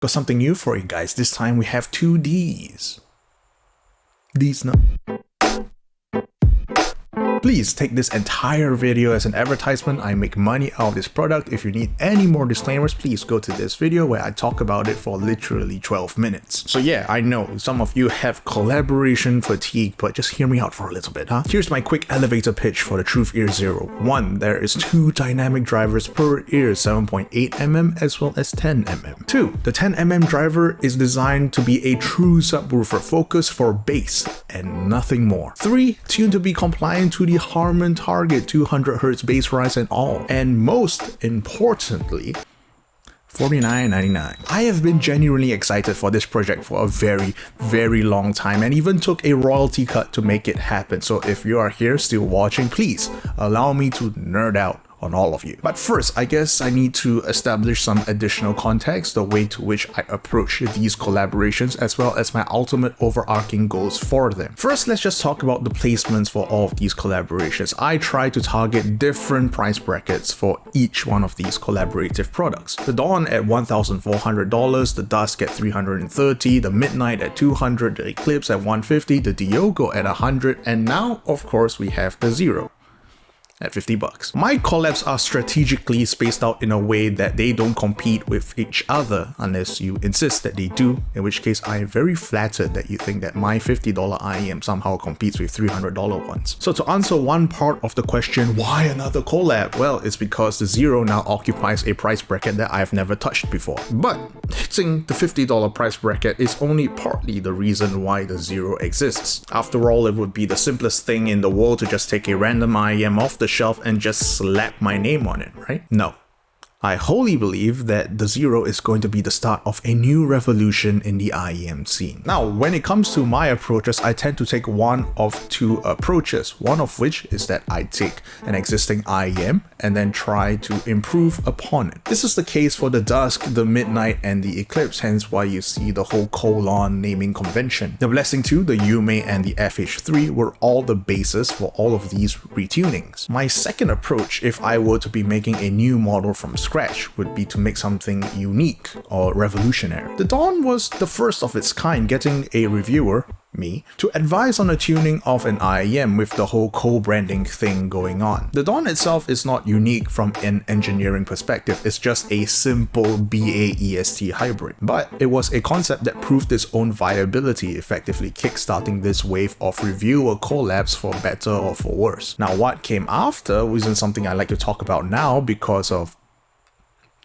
Got something new for you guys. This time we have two Deez. Deez no. Please take this entire video as an advertisement. I make money out of this product. If you need any more disclaimers, please go to this video where I talk about it for literally 12 minutes. So yeah, I know some of you have collaboration fatigue, but just hear me out for a little bit, huh? Here's my quick elevator pitch for the Truthear Zero. 1. There is 2 dynamic drivers per ear, 7.8mm as well as 10mm. 2. The 10mm driver is designed to be a true subwoofer focused for bass and nothing more. 3. Tuned to be compliant to the Harman target 200Hz bass rise and all. And most importantly, $49.99. I have been genuinely excited for this project for a very long time and even took a royalty cut to make it happen. So if you are here still watching, please allow me to nerd out on all of you. But first, I guess I need to establish some additional context, the way to which I approach these collaborations, as well as my ultimate overarching goals for them. First, let's just talk about the placements for all of these collaborations. I try to target different price brackets for each one of these collaborative products. The Dawn at $1,400, the Dusk at $330, the Midnight at $200, the Eclipse at $150, the Diogo at $100, and now, of course, we have the Zero at $50. My collabs are strategically spaced out in a way that they don't compete with each other unless you insist that they do, in which case I am very flattered that you think that my $50 IEM somehow competes with $300 ones. So to answer one part of the question, why another collab? Well, it's because the Zero now occupies a price bracket that I've never touched before. But hitting the $50 price bracket is only partly the reason why the Zero exists. After all, it would be the simplest thing in the world to just take a random IEM off the shelf and just slap my name on it, right? No. I wholly believe that the Zero is going to be the start of a new revolution in the IEM scene. Now, when it comes to my approaches, I tend to take one of two approaches, one of which is that I take an existing IEM and then try to improve upon it. This is the case for the Dusk, the Midnight, and the Eclipse, hence why you see the whole colon naming convention. The Blessing 2, the Yume, and the FH3 were all the basis for all of these retunings. My second approach, if I were to be making a new model from scratch, would be to make something unique or revolutionary. The Dawn was the first of its kind, getting a reviewer, me, to advise on the tuning of an IEM with the whole co-branding thing going on. The Dawn itself is not unique from an engineering perspective, it's just a simple BA-EST hybrid. But it was a concept that proved its own viability, effectively kickstarting this wave of reviewer collabs for better or for worse. Now, what came after wasn't something I like to talk about now because of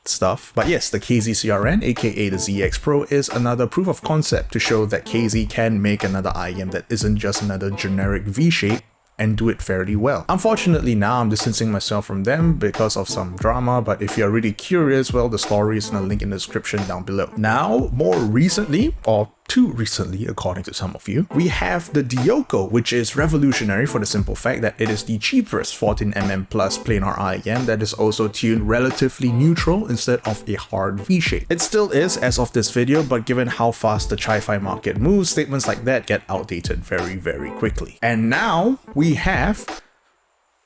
stuff. But yes, the KZ-CRN, aka the ZX Pro, is another proof of concept to show that KZ can make another IEM that isn't just another generic V-shape and do it fairly well. Unfortunately, now I'm distancing myself from them because of some drama, but if you're really curious, well, the story is in a link in the description down below. Now, more recently, or too recently according to some of you, we have the Diogo, which is revolutionary for the simple fact that it is the cheapest 14mm plus planar IEM that is also tuned relatively neutral instead of a hard V-shape. It still is as of this video, but given how fast the Chi-Fi market moves, statements like that get outdated very quickly. And now we have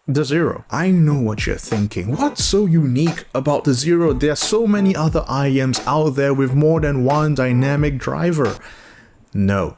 the Zero. I know what you're thinking. What's so unique about the Zero? There are so many other IEMs out there with more than one dynamic driver. No.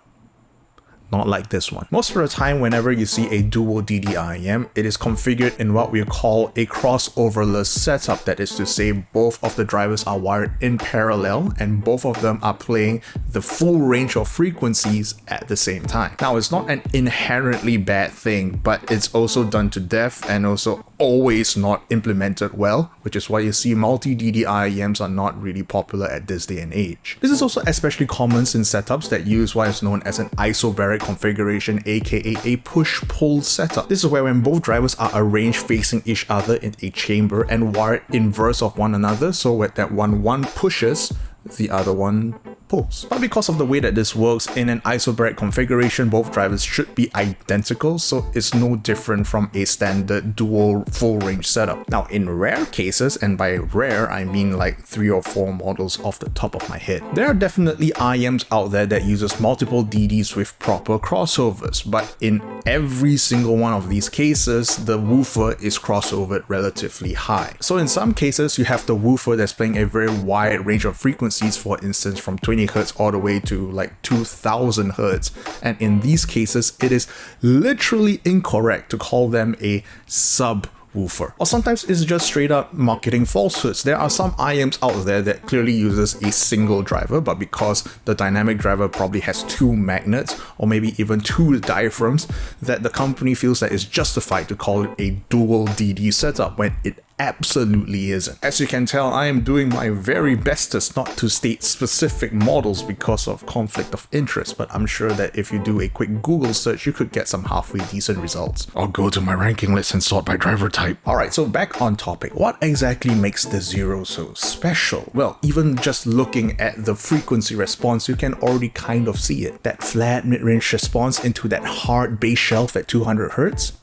Not like this one. Most of the time, whenever you see a dual DD-IEM, it is configured in what we call a crossoverless setup. That is to say, both of the drivers are wired in parallel and both of them are playing the full range of frequencies at the same time. Now, it's not an inherently bad thing, but it's also done to death and also always not implemented well, which is why you see multi-DD IEMs are not really popular at this day and age. This is also especially common in setups that use what is known as an isobaric configuration, aka a push-pull setup. This is where when both drivers are arranged facing each other in a chamber and wired inverse of one another, so that when one pushes, the other one pulls. But because of the way that this works, in an isobaric configuration, both drivers should be identical, so it's no different from a standard dual full range setup. Now, in rare cases, and by rare I mean like 3 or 4 models off the top of my head, there are definitely IEMs out there that uses multiple DDs with proper crossovers, but in every single one of these cases, the woofer is crossovered relatively high. So in some cases, you have the woofer that's playing a very wide range of frequencies, for instance from 20 Hz all the way to like 2000 Hz, and in these cases, it is literally incorrect to call them a subwoofer. Or sometimes it's just straight up marketing falsehoods. There are some IEMs out there that clearly uses a single driver, but because the dynamic driver probably has 2 magnets or maybe even 2 diaphragms, that the company feels that it's justified to call it a dual DD setup when it absolutely isn't. As you can tell, I am doing my very bestest not to state specific models because of conflict of interest, but I'm sure that if you do a quick Google search, you could get some halfway decent results. I'll go to my ranking list and sort by driver type. Alright, so back on topic. What exactly makes the Zero so special? Well, even just looking at the frequency response, you can already kind of see it. That flat mid-range response into that hard bass shelf at 200 Hz.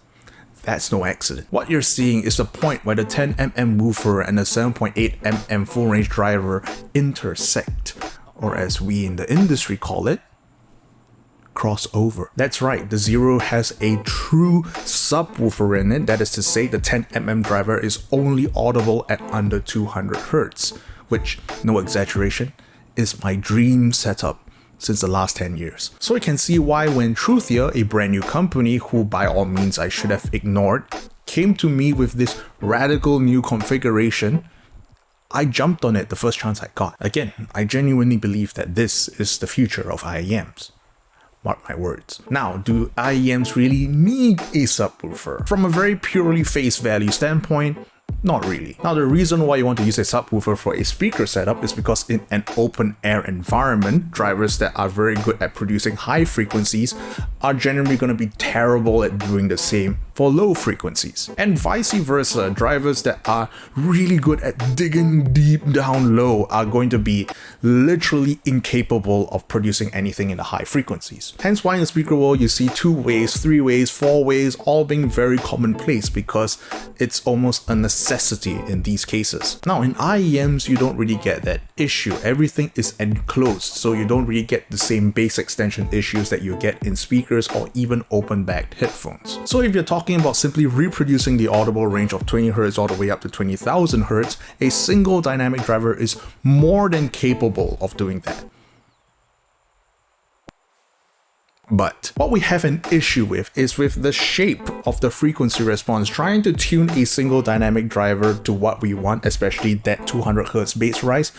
That's no accident. What you're seeing is the point where the 10mm woofer and the 7.8mm full range driver intersect, or as we in the industry call it, crossover. That's right, the Zero has a true subwoofer in it. That is to say, the 10mm driver is only audible at under 200 Hz, which, no exaggeration, is my dream setup since the last 10 years. So you can see why when Truthear, a brand new company who by all means I should have ignored, came to me with this radical new configuration, I jumped on it the first chance I got. Again, I genuinely believe that this is the future of IEMs. Mark my words. Now, do IEMs really need a subwoofer? From a very purely face value standpoint, not really. Now, the reason why you want to use a subwoofer for a speaker setup is because in an open air environment, drivers that are very good at producing high frequencies are generally going to be terrible at doing the same for low frequencies. And vice versa, drivers that are really good at digging deep down low are going to be literally incapable of producing anything in the high frequencies. Hence why in the speaker world you see 2 ways, 3 ways, 4 ways, all being very commonplace because it's almost a necessity in these cases. Now in IEMs, you don't really get that issue. Everything is enclosed, so you don't really get the same bass extension issues that you get in speakers or even open-backed headphones. So if you're talking about simply reproducing the audible range of 20 Hz all the way up to 20,000 Hz, a single dynamic driver is more than capable of doing that. But what we have an issue with is with the shape of the frequency response. Trying to tune a single dynamic driver to what we want, especially that 200 Hz bass rise,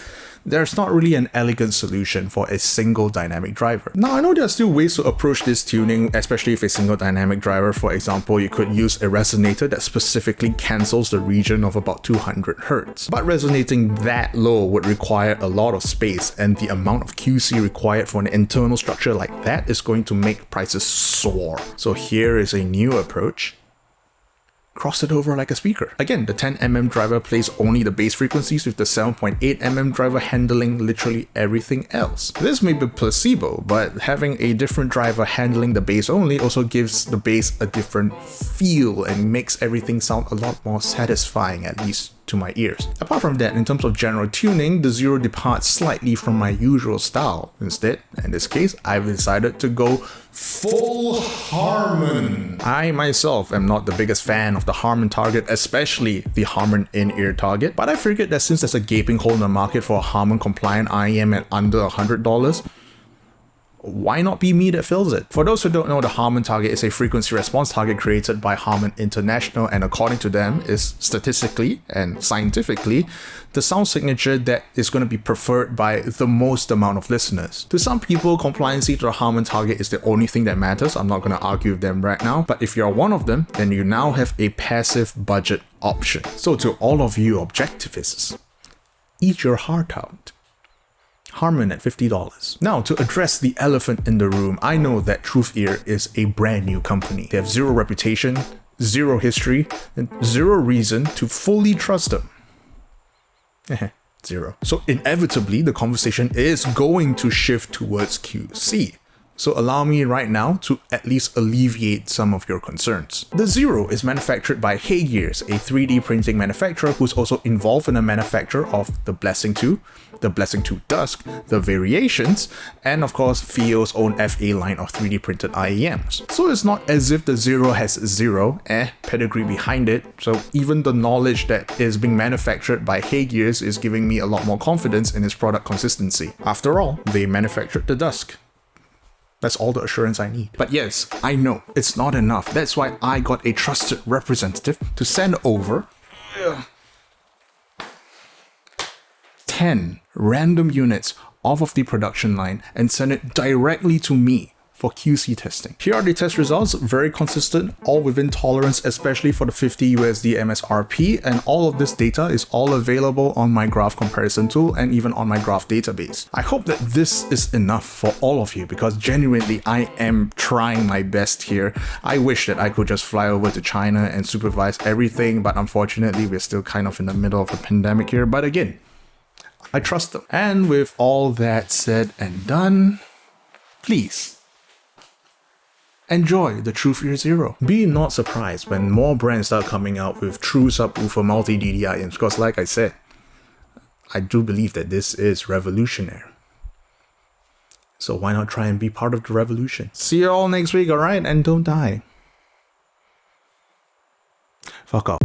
there's not really an elegant solution for a single dynamic driver. Now, I know there are still ways to approach this tuning, especially if a single dynamic driver, for example, you could use a resonator that specifically cancels the region of about 200 Hz. But resonating that low would require a lot of space, and the amount of QC required for an internal structure like that is going to make prices soar. So here is a new approach. Cross it over like a speaker. Again, the 10mm driver plays only the bass frequencies, with the 7.8mm driver handling literally everything else. This may be placebo, but having a different driver handling the bass only also gives the bass a different feel and makes everything sound a lot more satisfying, at least to my ears. Apart from that, in terms of general tuning, the Zero departs slightly from my usual style. Instead, in this case, I've decided to go full Harman. I myself am not the biggest fan of the Harman target, especially the Harman in-ear target, but I figured that since there's a gaping hole in the market for a Harman compliant IEM at under $100, why not be me that fills it? For those who don't know, the Harman target is a frequency response target created by Harman International, and according to them is statistically and scientifically the sound signature that is going to be preferred by the most amount of listeners. To some people, compliancy to the Harman target is the only thing that matters. I'm not going to argue with them right now, but if you're one of them, then you now have a passive budget option. So to all of you objectivists, eat your heart out. Harman at $50. Now, to address the elephant in the room, I know that Truthear is a brand new company. They have zero reputation, zero history, and zero reason to fully trust them. 0. So inevitably, the conversation is going to shift towards QC. So allow me right now to at least alleviate some of your concerns. The 0 is manufactured by Gears, a 3D printing manufacturer who's also involved in the manufacture of the Blessing 2, the Blessing 2 Dusk, the Variations, and of course Fio's own FA line of 3D printed IEMs. So it's not as if the 0 has zero pedigree behind it, so even the knowledge that is being manufactured by Gears is giving me a lot more confidence in its product consistency. After all, they manufactured the Dusk. That's all the assurance I need. But yes, I know, it's not enough. That's why I got a trusted representative to send over 10 random units off of the production line and send it directly to me for QC testing. Here are the test results, very consistent, all within tolerance, especially for the 50 USD MSRP, and all of this data is all available on my graph comparison tool and even on my graph database. I hope that this is enough for all of you, because genuinely I am trying my best here. I wish that I could just fly over to China and supervise everything, but unfortunately we're still kind of in the middle of a pandemic here. But again, I trust them. And with all that said and done, please enjoy the Truthear 0. Be not surprised when more brands start coming out with true subwoofer multi-DD IEMs, because like I said, I do believe that this is revolutionary. So why not try and be part of the revolution? See you all next week, alright? And don't die. Fuck off.